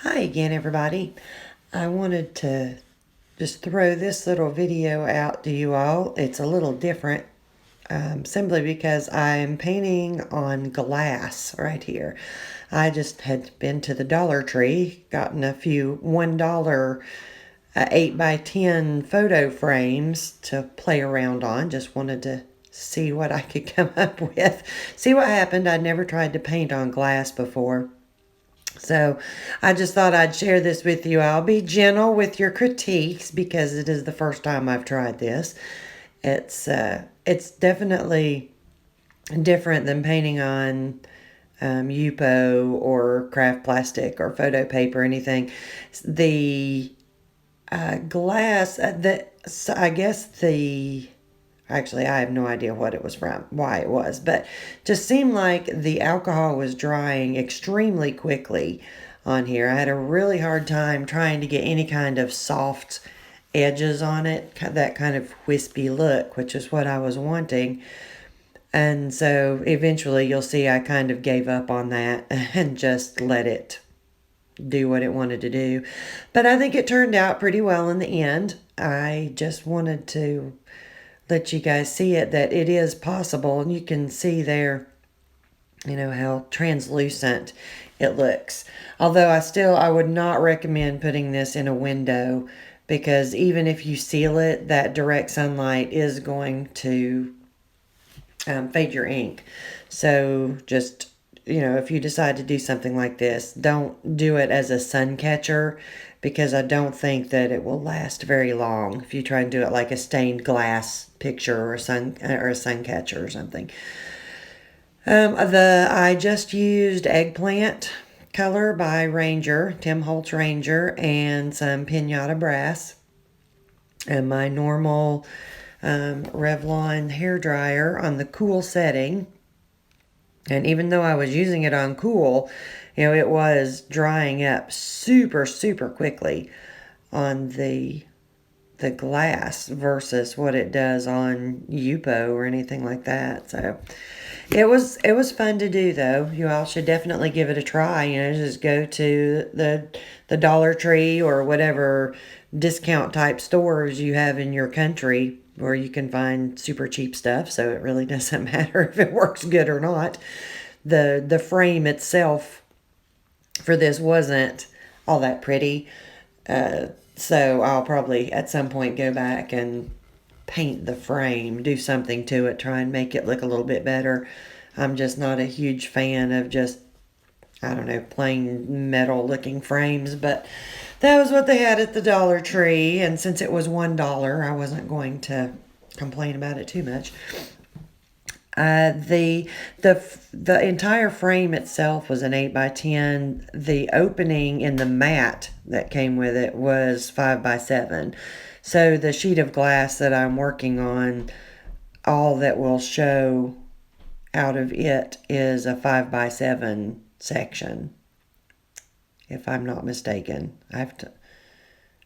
Hi again, everybody. I wanted to just throw this little video out to you all. It's a little different, simply because I'm painting on glass right here. I just had been to the Dollar Tree, gotten a few $1 8 by 10 photo frames to play around on. Just wanted to see what I could come up with. See what happened. I'd never tried to paint on glass before. So I just thought I'd share this with you. I'll be gentle with your critiques because it is the first time I've tried this. It's definitely different than painting on Yupo or craft plastic or photo paper or anything. The glass, I guess actually, I have no idea what it was from, why it was, but just seemed like the alcohol was drying extremely quickly on here. I had a really hard time trying to get any kind of soft edges on it, that kind of wispy look, which is what I was wanting. And so eventually you'll see I kind of gave up on that and just let it do what it wanted to do. But I think it turned out pretty well in the end. I just wanted to let you guys see it, that it is possible. And you can see there, how translucent it looks. Although I would not recommend putting this in a window, because even if you seal it, that direct sunlight is going to fade your ink. So just, if you decide to do something like this, don't do it as a sun catcher, because I don't think that it will last very long if you try and do it like a stained glass picture or a sun catcher or something. I just used eggplant color by Ranger, Tim Holtz Ranger, and some Pinata brass, and my normal Revlon hair dryer on the cool setting. And even though I was using it on cool, it was drying up super, super quickly on the glass versus what it does on Yupo or anything like that. So it was fun to do, though. You all should definitely give it a try. Just go to the Dollar Tree or whatever discount type stores you have in your country where you can find super cheap stuff. So it really doesn't matter if it works good or not. The frame itself for this wasn't all that pretty. So I'll probably at some point go back and paint the frame, do something to it, try and make it look a little bit better. I'm just not a huge fan of just, I don't know, plain metal looking frames, but that was what they had at the Dollar Tree, and since it was $1, I wasn't going to complain about it too much. The entire frame itself was an 8 by 10. The opening in the mat that came with it was 5 by 7. So the sheet of glass that I'm working on, all that will show out of it is a 5 by 7 section, if I'm not mistaken. I'd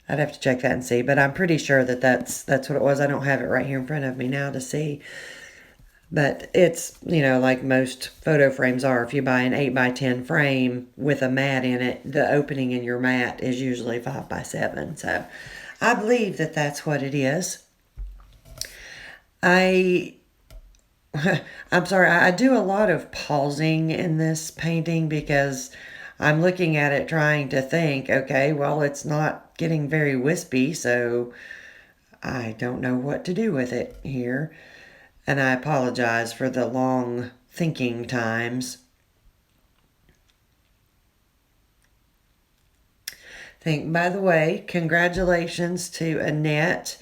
have to check that and see, but I'm pretty sure that that's what it was. I don't have it right here in front of me now to see. But it's, like most photo frames are, if you buy an 8 by 10 frame with a mat in it, the opening in your mat is usually 5 by 7. So I believe that that's what it is. I'm sorry, I do a lot of pausing in this painting because I'm looking at it trying to think, okay, well, it's not getting very wispy, so I don't know what to do with it here. And I apologize for the long thinking times. By the way, congratulations to Annette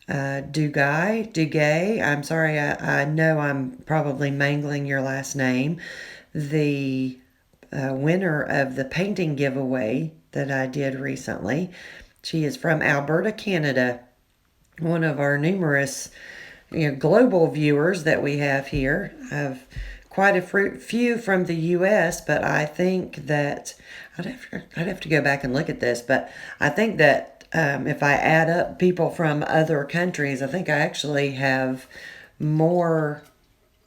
Dugay. I'm sorry, I know I'm probably mangling your last name. The winner of the painting giveaway that I did recently. She is from Alberta, Canada, one of our numerous global viewers that we have here. I've quite a few from the U.S., but I think that I'd have to go back and look at this, but I think that if I add up people from other countries, I think I actually have more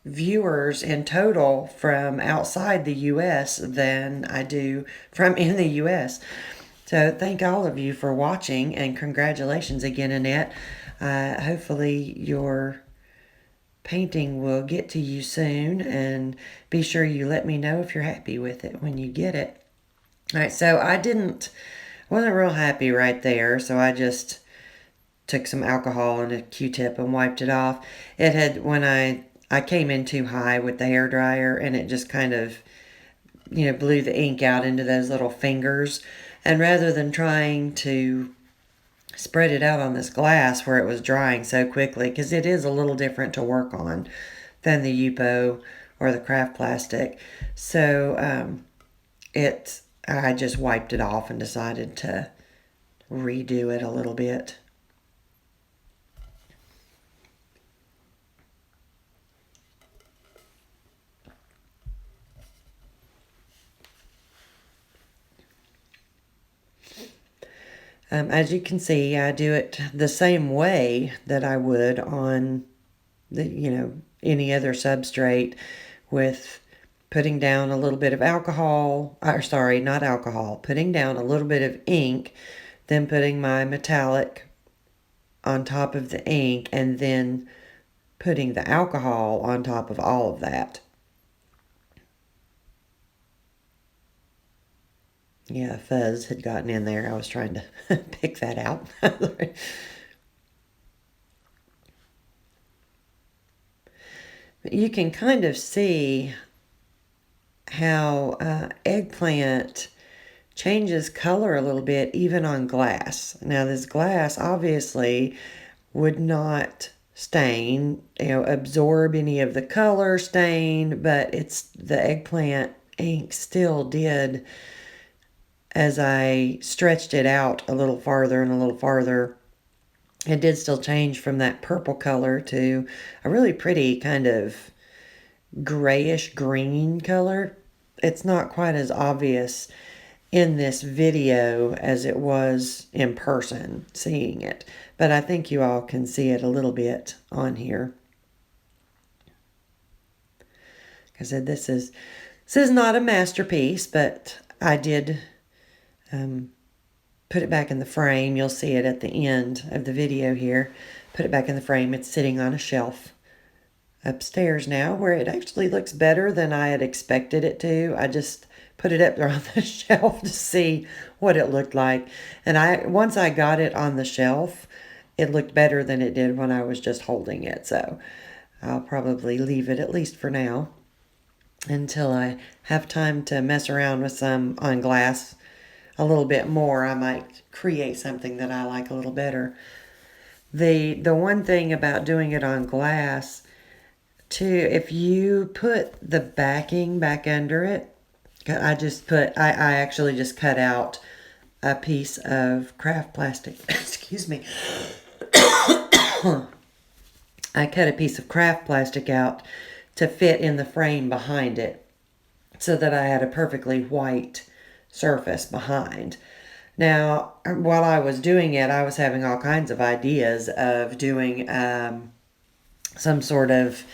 viewers in total from outside the U.S. than I do from in the U.S. So thank all of you for watching, and congratulations again, Annette. Hopefully your painting will get to you soon, and be sure you let me know if you're happy with it when you get it. All right, so wasn't real happy right there, so I just took some alcohol and a Q-tip and wiped it off. It had, when I came in too high with the hairdryer, and it just kind of, blew the ink out into those little fingers. And rather than trying to spread it out on this glass where it was drying so quickly, because it is a little different to work on than the Yupo or the craft plastic. So I just wiped it off and decided to redo it a little bit. As you can see, I do it the same way that I would on any other substrate, with putting down a little bit of alcohol, or sorry, not alcohol, putting down a little bit of ink, then putting my metallic on top of the ink, and then putting the alcohol on top of all of that. Yeah, fuzz had gotten in there. I was trying to pick that out. You can kind of see how eggplant changes color a little bit even on glass. Now this glass obviously would not stain, absorb any of the color stain, but the eggplant ink still did. As I stretched it out a little farther and a little farther, it did still change from that purple color to a really pretty kind of grayish green color. It's not quite as obvious in this video as it was in person seeing it, but I think you all can see it a little bit on here. Like I said, this is not a masterpiece, but I did put it back in the frame. You'll see it at the end of the video here. Put it back in the frame. It's sitting on a shelf upstairs now, where it actually looks better than I had expected it to. I just put it up there on the shelf to see what it looked like. And once I got it on the shelf, it looked better than it did when I was just holding it. So I'll probably leave it, at least for now, until I have time to mess around with some on glass a little bit more. I might create something that I like a little better. The one thing about doing it on glass too, if you put the backing back under it, I actually just cut out a piece of craft plastic. Excuse me. I cut a piece of craft plastic out to fit in the frame behind it, so that I had a perfectly white surface behind. Now, while I was doing it, I was having all kinds of ideas of doing some sort of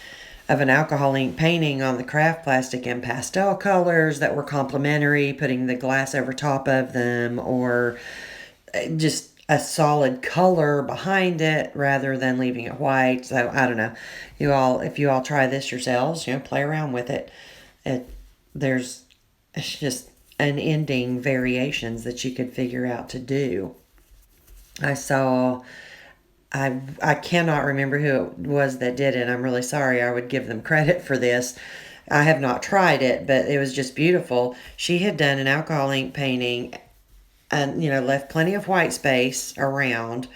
an alcohol ink painting on the craft plastic in pastel colors that were complementary, putting the glass over top of them, or just a solid color behind it rather than leaving it white. So I don't know. If you all try this yourselves, play around with it. It's just unending variations that you could figure out to do. I cannot remember who it was that did it. I'm really sorry. I would give them credit for this. I have not tried it, but it was just beautiful. She had done an alcohol ink painting and, left plenty of white space around,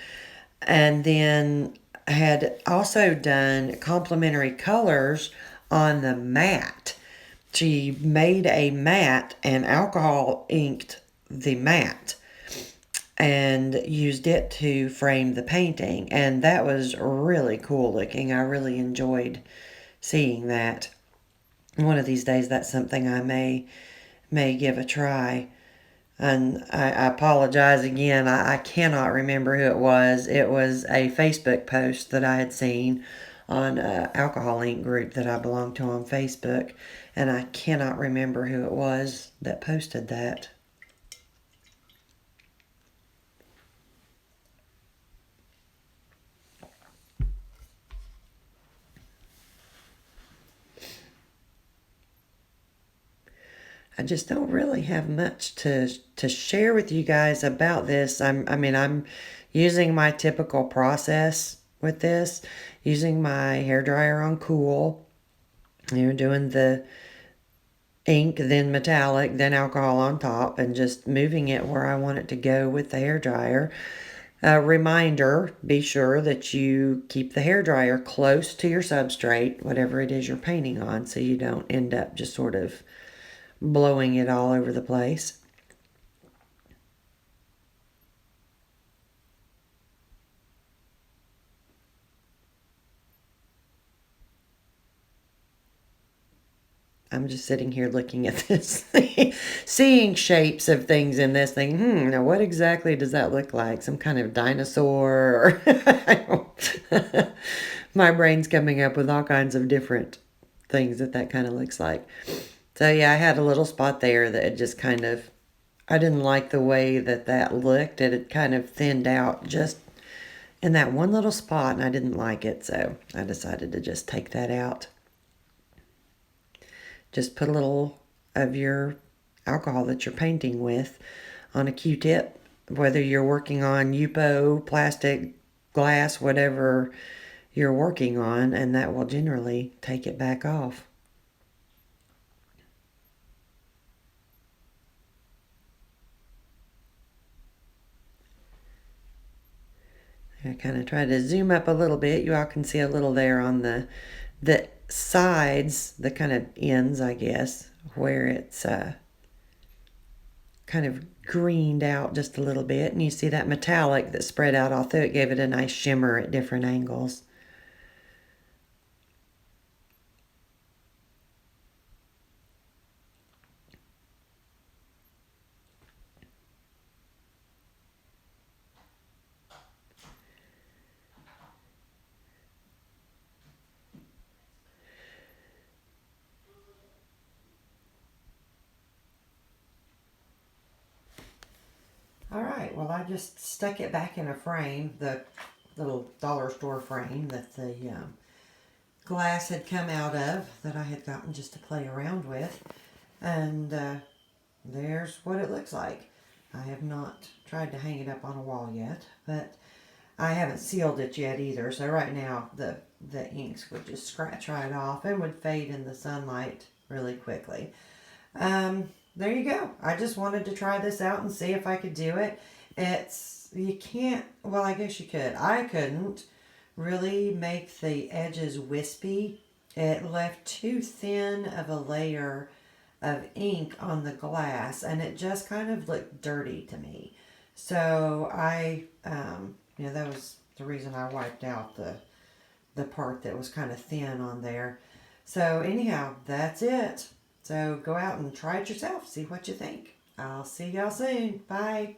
and then had also done complementary colors on the mat. She made a mat and alcohol inked the mat and used it to frame the painting. And that was really cool looking. I really enjoyed seeing that. One of these days, that's something I may give a try. And I apologize again. I cannot remember who it was. It was a Facebook post that I had seen on a alcohol ink group that I belong to on Facebook, and I cannot remember who it was that posted that. I just don't really have much to share with you guys about this. I'm using my typical process with this, using my hairdryer on cool, doing the ink, then metallic, then alcohol on top, and just moving it where I want it to go with the hairdryer. Reminder, be sure that you keep the hairdryer close to your substrate, whatever it is you're painting on, so you don't end up just sort of blowing it all over the place. I'm just sitting here looking at this thing, seeing shapes of things in this thing. Now what exactly does that look like? Some kind of dinosaur? My brain's coming up with all kinds of different things that kind of looks like. So yeah, I had a little spot there that it just kind of, I didn't like the way that looked. It had kind of thinned out just in that one little spot, and I didn't like it, so I decided to just take that out. Just put a little of your alcohol that you're painting with on a Q-tip, whether you're working on Yupo, plastic, glass, whatever you're working on, and that will generally take it back off. I kind of try to zoom up a little bit. You all can see a little there on the sides, the kind of ends, I guess, where it's kind of greened out just a little bit. And you see that metallic that spread out all through it, gave it a nice shimmer at different angles. All right, well, I just stuck it back in a frame, the little dollar store frame that the glass had come out of, that I had gotten just to play around with. And there's what it looks like. I have not tried to hang it up on a wall yet, but I haven't sealed it yet either. So right now the inks would just scratch right off and would fade in the sunlight really quickly. There you go. I just wanted to try this out and see if I could do it. You can't, well, I guess you could. I couldn't really make the edges wispy. It left too thin of a layer of ink on the glass, and it just kind of looked dirty to me. So that was the reason I wiped out the part that was kind of thin on there. So anyhow, that's it. So go out and try it yourself. See what you think. I'll see y'all soon. Bye.